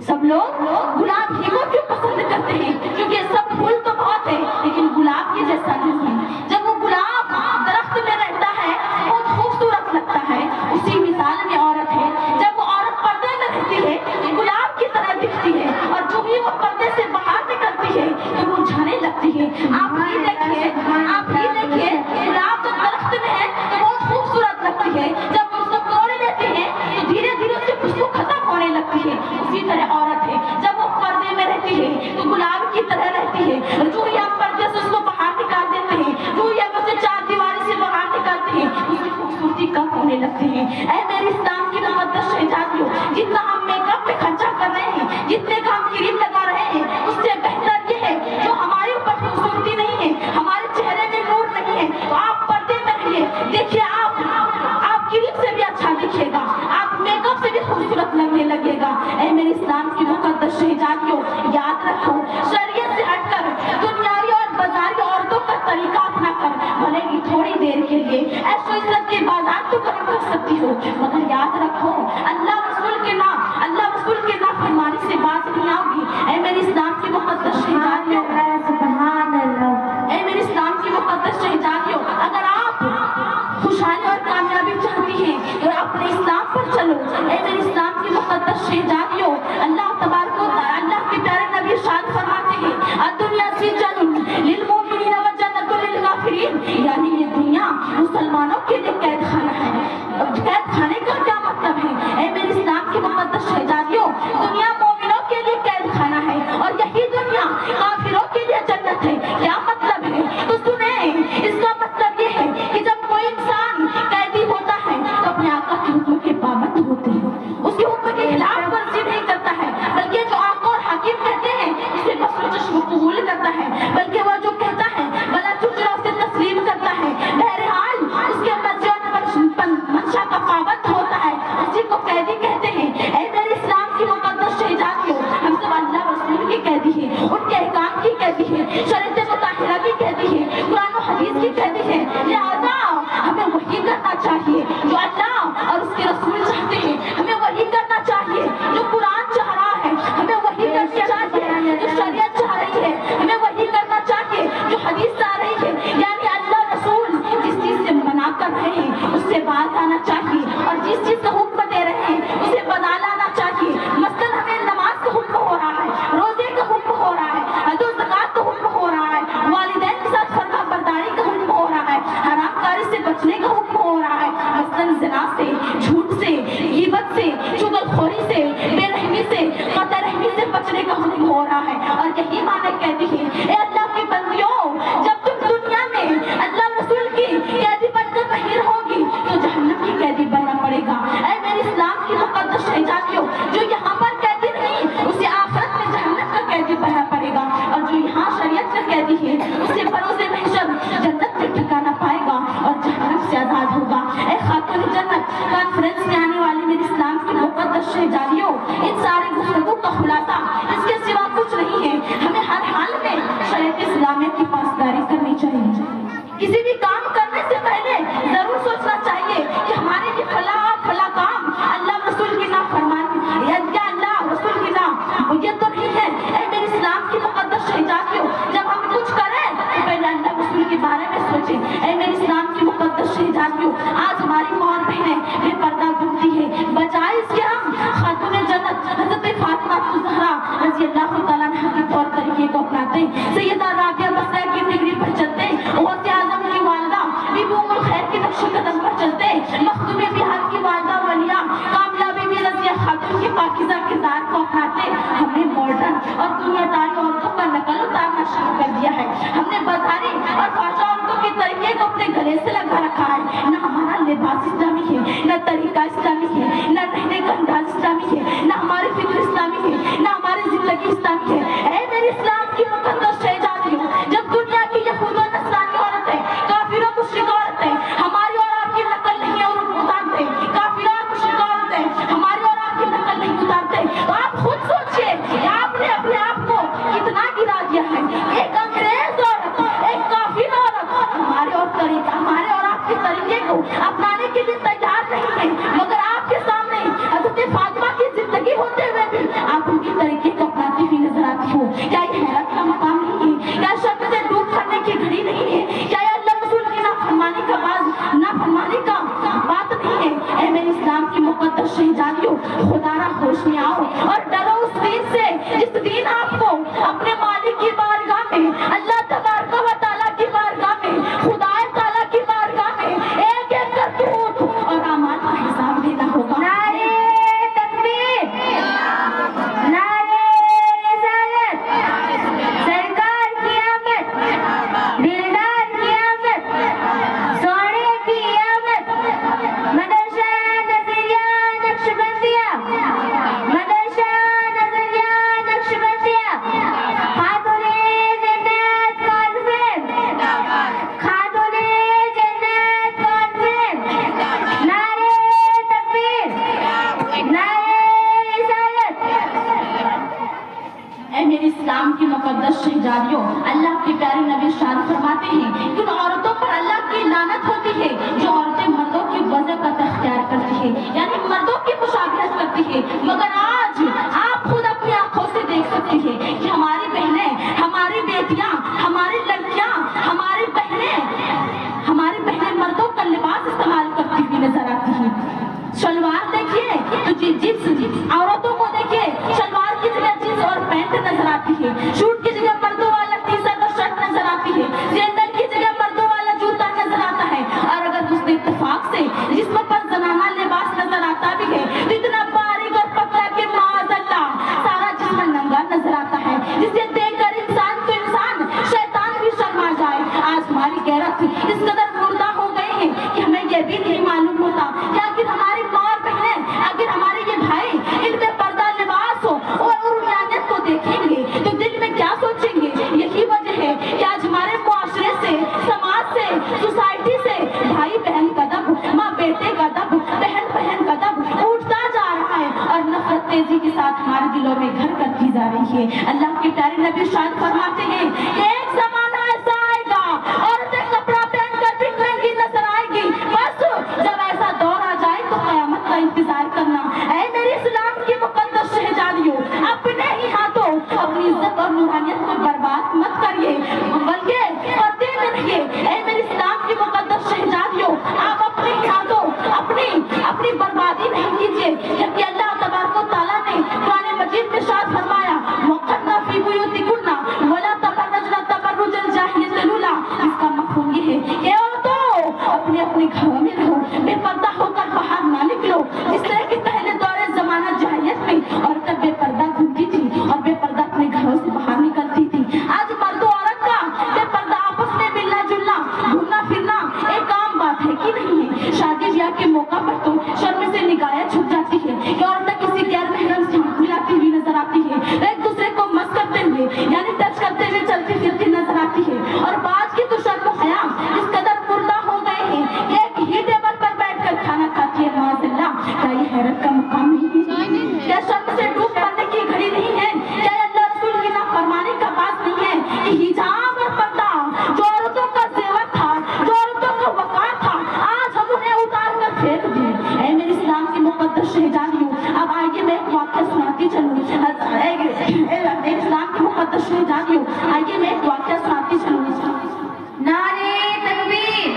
سب لوگ گلاب ہی کو کیوں پسند کرتے ہیں؟ کیونکہ سب پھول تو بہت ہیں لیکن گلاب کے جیسا نہیں ہے. جب وہ گلاب درخت میں رہتا ہے بہت خوبصورت لگتا ہے. اسی مثال میں عورت ہے، جب وہ عورت پردے میں رہتی ہے تو گلاب کی طرح دکھتی ہے، اور جو بھی وہ پردے سے باہر نکلتی ہے تو وہ جھڑنے لگتی ہے. آپ ہی دیکھیے گلاب جب درخت میں ہے تو بہت خوبصورت لگتی ہے، جب اس کو توڑ لیتے ہیں تو دھیرے دھیرے اس کی خوشبو ختم ہونے لگتی ہے. اسی طرح عورت ہے، جب وہ پردے میں رہتی ہے تو گلاب کی طرح رہتی ہے، جو ہی ہم پردے سے اس کو باہر نکال دیتے ہیں، جو ہی ہم اسے 4 دیواری سے باہر نکالتے ہیں، اس کی خوبصورتی کم ہونے لگتی ہے. اے میرے اسلام کی مقدس شہزادیوں، جتنا ہم میک اپ پہ خرچہ کر رہے ہیں، جتنے کا ہم کریم لگا رہے ہیں، اس سے بہتر یہ ہے جو ہمارے اوپر خوبصورتی نہیں ہے، ہمارے چہرے میں نور نہیں ہے، تو آپ پردے میں رہیے. دیکھیے آپ کریم سے بھی اچھا دکھے گا، آپ میک اپ سے بھی خوبصورت لگنے لگے گا. اے میرے اسلام کی مقدس شہزادیوں، یاد رکھو، شریعت سے ہٹ کر دنیاوی اور بازاری عورتوں کا طریقہ اپنا کر بھلے ہی تھوڑی دیر کے لیے ایسو عزت کے بازار تو کم کر سکتی ہو، مگر یاد رکھو اللہ رسول کے نافرمانی سے باز نہیں آؤ گی. اے میرے اسلام کی مقدس شہزادیوں، سبحان اللہ. اے میرے اسلام کی مقدس شہزادیوں، اگر آپ خوشحالی اور کامیابی چاہتی ہیں تو اپنے اسلام پر چلو. اے میرے اسلام کی مقدس شہزادیوں، اللہ تبارک و تعالی، اللہ کے پیارے نبی ارشاد فرماتے ہیں الدنیا سجن للمؤمنین وجنۃ للکافرین، یعنی یہ دنیا مسلمانوں کے لیے قید خانہ ہے. قید خانے کا کیا مطلب ہے؟ اے میرے اسلام کی مقدس شہزادیوں، دنیا مومنوں کے لیے قید خانہ ہے اور یہی دنیا کافروں کے لیے جنت ہے. کیا مطلب ہے؟ تو سنیں، اس کا مطلب یہ ہے کہ جب کوئی انسان قیدی ہوتا ہے تو اپنے آقا کے حکم کے پابند ہوتے ہیں، اس کے حکم کے خلاف ورزی نہیں کرتا ہے، بلکہ جو آقا اور حکیم کہتے ہیں اسے بس و چشم قبول کرتا ہے، بلکہ وہ جو کہتا ہے بلا چچرا اسے تسلیم کرتا ہے. بہرحال اس کے مرضی اور منشا کا پابند ہوتا ہے، اسی کو قیدی کہتے ہیں. اے میرے اسلام کی مقدس شہزادیوں، ہم سب اللہ رسول کی قیدی ہیں، ان کے احکام کی قیدی ہیں، شریعت مطہرہ کی قیدی ہیں، قرآن و حدیث کی قیدی ہیں. لہذا ہمیں وہی کرنا چاہیے جو اللہ اور اس کے رسول چاہتے ہیں، ہمیں وہی کرنا چاہیے جو قرآن چاہ رہا ہے، ہمیں وہی کرنا چاہیے جو شریعت چاہ رہی ہے، ہمیں وہی کرنا چاہیے جو حدیث چاہ رہی ہے. یعنی اللہ رسول جس چیز سے منع کر رہے ہیں اس سے باز آنا چاہیے، اور جس چیز کا حکم دے رہے ہیں اسے بنا لانا چاہیے. مثلاً ہمیں نماز کا حکم ہو رہا ہے، روزے کا حکم ہو رہا ہے، حج و زکوٰۃ کا حکم ہو رہا ہے، والدین کے ساتھ فرما برداری کا حکم ہو رہا ہے، حرام کاری سے بچنے کا حکم ہو رہا ہے. مثلاً زنا سے، جھوٹ سے، غیبت سے، چغلخوری سے، بے رحمی سے، قطع رحمی سے بچنے کا حکم ہو رہا ہے. اور یہی معنی کہتی ہے اے اللہ کی بندیوں، جب تم دنیا میں اللہ رسول کی قیدی بن کر نہیں رہو گی تو جہنم کی قیدی بننا پڑے گا. اے میرے اسلام کی مقدس شہزادیوں، جو یہاں پر قیدی نہیں اسے آخرت میں جہنم کا قیدی بننا پڑے گا، اور جو یہاں شریعت کا قیدی ہے اسے بروز محشر جنت میں ٹھکانا پائے گا اور جہنم سے آزاد ہوگا. اے خاتون جنت، کانفرنس میں آنے والی میرے اسلام کی مقدس شہزادیوں، ان ساری گفتگو کا خلاصہ اس کے سوا کچھ نہیں ہے. ہمیں ہر حال میں شریعت اسلامیہ کی پاسداری کرنی چاہیے. کسی بھی کام کرنے سے پہلے ضرور سوچنا چاہیے کہ ہمارے یہ فلاں کام اللہ رسول کی نافرمانی یا اللہ رسول کی یہ تو نہیں ہے. اے میرے اسلام کی مقدس شہزادیوں، جب ہم کچھ کریں تو پہلے اللہ رسول کے بارے میں سوچیں. اے میرے اسلام کی مقدس شہزادیوں، آج ہماری ماں اور بہنیں بے پردہ گھومتی ہے، بجائے اس کے ہم خاتون جنت حضرت فاطمہ الزہرا رضی اللہ تعالیٰ عنہا کے طور طریقے کو اپناتے ہیں، سیدہ رابعہ بصریہ کی ڈگری پر چلتے ہیں، غوث اعظم کی والدہ بی بی ام الخیر کے نقش قدم پر چلتے ہیں، مخدوم بہار کی والدہ ولیہ کاملہ بی بی رضیہ خاتون کے پاکیزہ کردار کو اپناتے. ہم نے ماڈرن اور دنیا داری عورتوں کا نقل اتارنا شروع کر دیا ہے. ہم نے بازاری اور فحشہ عورتوں کے طریقے کو اپنے گلے سے لگا رکھا ہے. نہ ہمارا لباس اسلامی ہے، نہ طریقہ اسلامی ہے، نہ رہنے کا انداز اسلامی ہے، نہ ہماری فکر اسلامی ہے، نہ ہماری زندگی اسلامی ہے. اے میرے اسلام کی مقدس شہزادیوں، جب دنیا کی یہود و نصرانی عورتیں، کافروں مشرک عورتیں ہماری اور آپ کی نقل نہیں اتارتے، کافروں اور مشرک عورتیں ہماری اور آپ کی نقل نہیں اتارتے، تو آپ خود سوچئے کہ آپ نے اپنے آپ کو کتنا گرا دیا ہے. ایک انگریز عورت، ایک کافر عورت ہمارے اور آپ کے طریقے کو اپنانے کے لیے تیار نہیں ہے، مگر آپ کے سامنے حضرت فاطمہ کی زندگی ہوتے ہوئے بھی آپ ان کے طریقے کو اپناتی ہوئی نظر آتی ہو. کیا یہ حیرت کا مقام نہیں ہے؟ کیا شک سے ڈوب کرنے کی گھڑی نہیں ہے؟ کیا یہ اللہ رسول کی نافرمانی کا بات نہیں ہے؟ اے میرے اسلام کی مقدس شہزادیوں، خدا را ہوش میں آؤ اور ڈرو اس دین سے جس دین آپ کو اپنے مالک کی بارگاہ میں، اللہ تبارک و تعالیٰ کی بارگاہ میں، خدا تعالیٰ کی بارگاہ میں ایک ایک کرتوت اور اعمال کا حساب دینا ہوگا. نعرہ تکبیر، نعرہ رسالت، سرکار کی آمد، دلدار کی آمد، سونے کی آمد. مدرسہ نظریہ نقشبندیہ، مدرسہ نظریہ نقشبندیہ، خاتون جنت کانفرنس، خاتون جنت کانفرنس. نعرہ تکبیر، نعرہ رسالت. اے میرے اسلام کی مقدس شہزادیوں، اللہ کے پیارے نبی ارشاد فرماتے ہیں کہ ان عورتوں پر اللہ کی لعنت ہوتی ہے جو عورتیں مردوں کی وضاحت اختیار کرتی ہیں، یعنی مردوں کی مشابہت کرتی ہیں. مگر آج آپ خود اپنی آنکھوں سے دیکھ سکتے ہیں کہ ہماری بہنیں، ہماری بیٹیاں، ہماری لڑکیاں، ہماری بہنیں مردوں کا لباس استعمال کرتی ہوئی نظر آتی ہیں. شلوار دیکھیے تو جنس، عورتوں کو دیکھیے شلوار کی جگہ جنس اور پینٹ نظر آتی ہے، شوٹ کی جگہ مردوں والا ٹی شرٹ اور شرٹ نظر آتی ہے، سینڈل کی جگہ مردوں والا جوتا نظر آتا ہے. اور اگر اس اتفاق سے جسم پر زنانہ لباس نظر آتا بھی ہے تو اتنا باریک اور پتلا کہ معاذ اللہ یہ بھی نہیں معلوم ہوتا کہ آخر ہماری ماں اور بہنیں، اگر ہمارے یہ بھائی ان میں پردہ لباس ہو اور روحانیت کو دیکھیں گے تو دل میں کیا سوچیں گے؟ یہی وجہ ہے کہ آج ہمارے معاشرے سے، سماج سے، سوسائٹی سے بھائی بہن کا دب، ماں بیٹے کا دب، بہن بہن کا دب اٹھتا جا رہا ہے اور نفرت تیزی کے ساتھ ہمارے دلوں میں گھر کرتی جا رہی ہے۔ اللہ کے پیارے نبی شاد فرماتے ہیں کہ ایک زمانہ ایسا آئے گا عورتیں کپڑا پہن کر بھی مہنگی نظر آئے گی، بس جب ایسا دور آ جائے تو قیامت کا انتظار کرنا۔ اے میری اسلام کی مقدس شہزادیوں، اپنے ہی ہاتھوں اپنی عزت اور روحانیت کو برباد مت کریے، بلکہ پردے میں رہیے۔ اے میری اسلام کی مقدس شہزادیوں، آپ اپنے ہی ہاتھوں اپنی بربادی نہیں کیجیے، جبکہ اللہ تبارک و تعالیٰ نے قرآن مجید میں ارشاد فرمایا وَقَرْنَ فِي بُيُوتِكُنَّ وَلَا تَبَرَّجْنَ تَبَرُّجَ الْجَاهِلِيَّةِ الْأُولَىٰ۔ اس کا مفہوم یہ ہے کہ عورتوں اپنے اپنے گھروں میں رہو، بے پردہ ہو کر باہر نہ نکلو، جس طرح کہ پہلے دور زمانہ جاہلیت میں عورتیں بے پردہ گھومتی تھی اور بے پردہ اپنے گھروں سے باہر نکلتی تھی۔ آج مرد و عورت کا بے پردہ آپس میں ملنا جلنا، گھومنا پھرنا ایک عام بات ہے کہ نہیں ہے؟ شادی بیاہ کے موقع پر تو شرم سے نگاہیں چھپ جاتی ہے کہ عورتیں کسی غیر محرم سے ملاتی ہوئی نظر آتی ہے، ایک دوسرے کو مس کرتے ہوئے یعنی ٹچ کرتے ہوئے چلتی پھرتی نظر آتی ہے، اور بعض کی تو شرم و حیا اس قدر مردہ ہو گئے ہیں کہ ایک ہی ٹیبل پر بیٹھ کر کھانا کھاتی ہے۔ معاذ اللہ، کیا یہ حیرت کا مقام نہیں ہے؟ کیا شرم سے ڈوب پڑنے کی گھڑی نہیں ہے؟ کیا اللہ رسول کی نافرمانی کا باعث نہیں ہے کہ حجاب اور پردہ جو عورتوں کا زیور تھا، جو عورتوں کا وقار تھا، آج ہم انہیں اتار کر پھینک دیں؟ اے میرے اسلام کی مقدس شہزادیوں، اب آئیے میں ایک واقعہ سناتی چلوں۔ اے اسلام کی مقدس شہزادیوں، آئیے میں ایک واقعہ سناتی چلوں۔ نعرے تکبیر،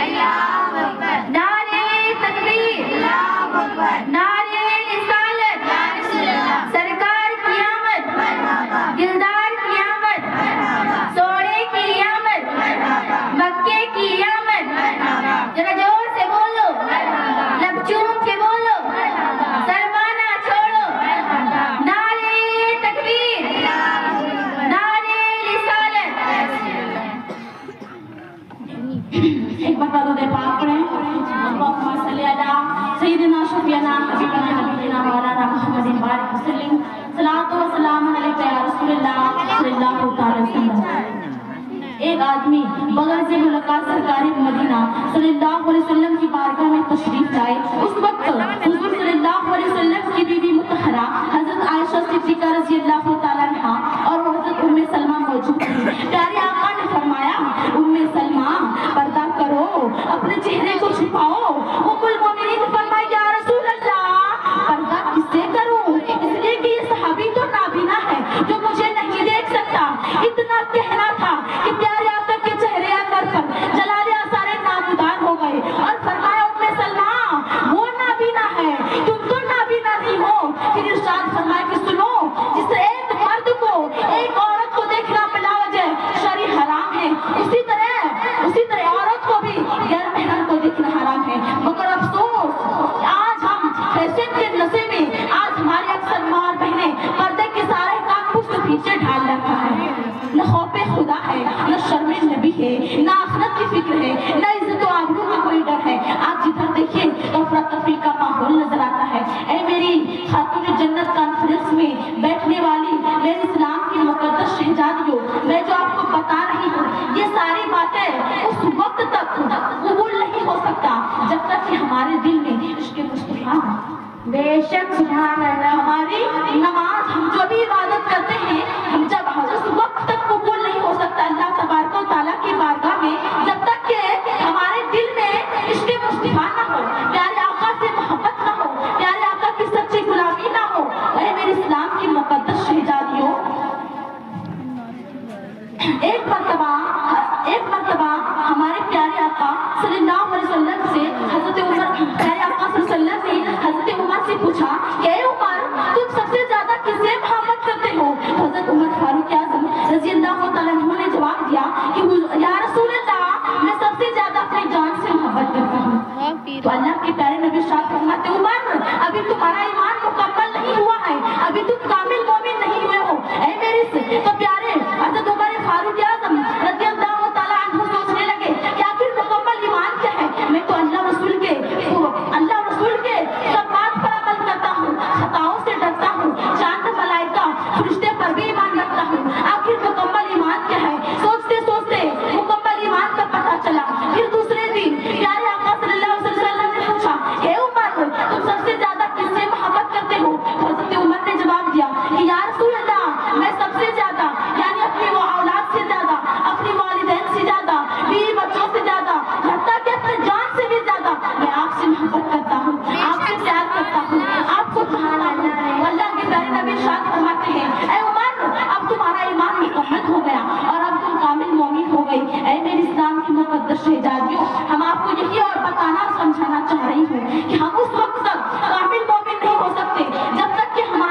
نعرے تکبیر، نعرے رسالت، سرکار کی آمد، دلدار کی آمد، سوڑے کی آمد، مکے کی آمد، ذرا زور سے بولو، لب چوم کے بولو، سرمانا چھوڑو۔ نعرے تکبیر، نعرے رسالت۔ ایک بار درود پاک پڑھیں۔ اللہم صلی علی سیدنا شفیعنا حبیبنا نبینا مولانا محمد بارک وسلم۔ صلاۃ و سلام علیک یا رسول اللہ صلی اللہ تعالی وسلم۔ ایک آدمی بغیر سے ملاقات سرکار مدینہ صلی اللہ علیہ وسلم کی بارگاہ میں تشریف لائے۔ اس وقت حضور صلی اللہ علیہ وسلم کی بیوی مطہرہ حضرت عائشہ صدیقہ رضی اللہ تعالیٰ عنہا اور حضرت ام سلمہ موجود تھی۔ پیارے آقا نے فرمایا ام سلمہ پردہ کرو، اپنے چہرے کو چھپاؤ۔ ام المومنین فرمایا یا رسول اللہ پردہ کس سے کروں؟ اس لیے کہ یہ صحابی تو نابینا ہے جو مجھے نہیں دیکھ سکتا۔ اتنا کہنا تھا کہ پیارے آقا کے چہرے انور پر جلال آثار نامودار ہو گئے اور فرمایا ام سلمہ وہ نابینا ہے، تم تو نابینا نہیں ہو۔ پھر ارشاد فرمایا کہ سنو، جس ایک مرد کو ایک عورت کو دیکھنا بلا وجہ شرع حرام ہے، اسی طرح عورت کو بھی غیر محرم کو دیکھنا حرام ہے۔ مگر افسوس آج ہم فیشن کے نشے میں آج ہمارے اکثر ماں اور بہنیں پردے کے سارے کام پشت پیچھے ڈھال رکھا ہے۔ نہ خوف خدا ہے، نہ شرم نبی ہے، نہ آخرت کی فکر ہے، نہ عزت و آبرو کا کوئی ڈر ہے۔ آج جدھر دیکھیں افراتفری کا ماحول نظر آتا ہے۔ اے میری خاتون جنت کانفرنس میں بیٹھنے والی میرے اسلام کی مقدس شہزادیوں، میں جو آپ کو بتا رہی ہوں یہ ساری باتیں اس وقت تک قبول نہیں ہو سکتا جب تک کہ ہمارے دل میں عشق مصطفیٰ بے شک سبحان اللہ۔ ہماری نماز، ہم جو بھی عبادت کرتے ہیں، ہم جب اس وقت تک قبول نہیں ہو سکتا اللہ تبارک و تعالیٰ کی بارگاہ میں جب تک کہ ہمارے دل میں عشق مصطفیٰ نہ ہو، پیارے آقا سے محبت نہ ہو، پیارے آقا کی سچی غلامی نہ ہو۔ اے میرے اسلام کی مقدس شہزادیوں، ایک مرتبہ ہمارے پیارے آقا صلی اللہ علیہ وسلم سے حضرت عمر، پیارے آقا صلی اللہ علیہ وسلم نے حضرت عمر سے پوچھا کہ اے عمر تم سب سے زیادہ کس سے محبت کرتے ہو؟ حضرت عمر فاروق اعظم رضی اللہ تعالیٰ عنہ نے جواب دیا کہ یا رسول اللہ میں سب سے زیادہ اپنی جان سے محبت کرتا ہوں۔ تو اللہ کے پیارے نبی ارشاد فرماتے عمر ابھی تمہارا ایمان مکمل نہیں ہوا ہے، ابھی تم کامل مومن نہیں ہوئے ہو۔ اے میرے تو پیارے حضرت عمر فاروق اعظم رضی اللہ تعالیٰ عنہ سوچنے لگے کہ آخر مکمل ایمان کیا ہے؟ میں تو اللہ رسول کے رہی ہوں کہ ہم اس وقت تک کامل مومن نہیں ہو سکتے جب تک کہ ہم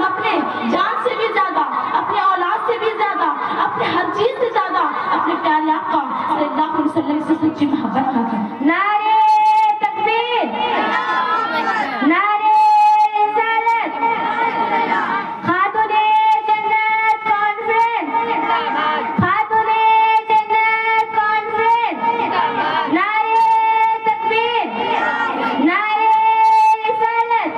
اپنے جان سے بھی زیادہ، اپنے اولاد سے بھی زیادہ، اپنے ہر چیز سے زیادہ اپنے پیارے آقا صلی اللہ علیہ وسلم سے سچی محبت نہ کریں۔ نعرہ تکبیر، نعرہ رسالت، خاتون جنت کانفرنس، خاتون جنت کانفرنس، نعرہ تکبیر، نعرہ رسالت۔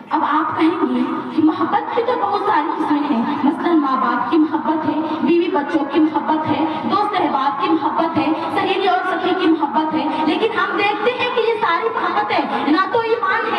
اب آپ کہیں گے کہ محبت کی تو بہت ساری قسمیں ہیں، مثلاً ماں باپ کی محبت ہے، بیوی بچوں کی محبت ہے، دوست احباب کی محبت ہے، سہیلی اور سخی کی محبت ہے، لیکن ہم دیکھتے ہیں کہ یہ ساری محبتیں نہ تو ایمان ہے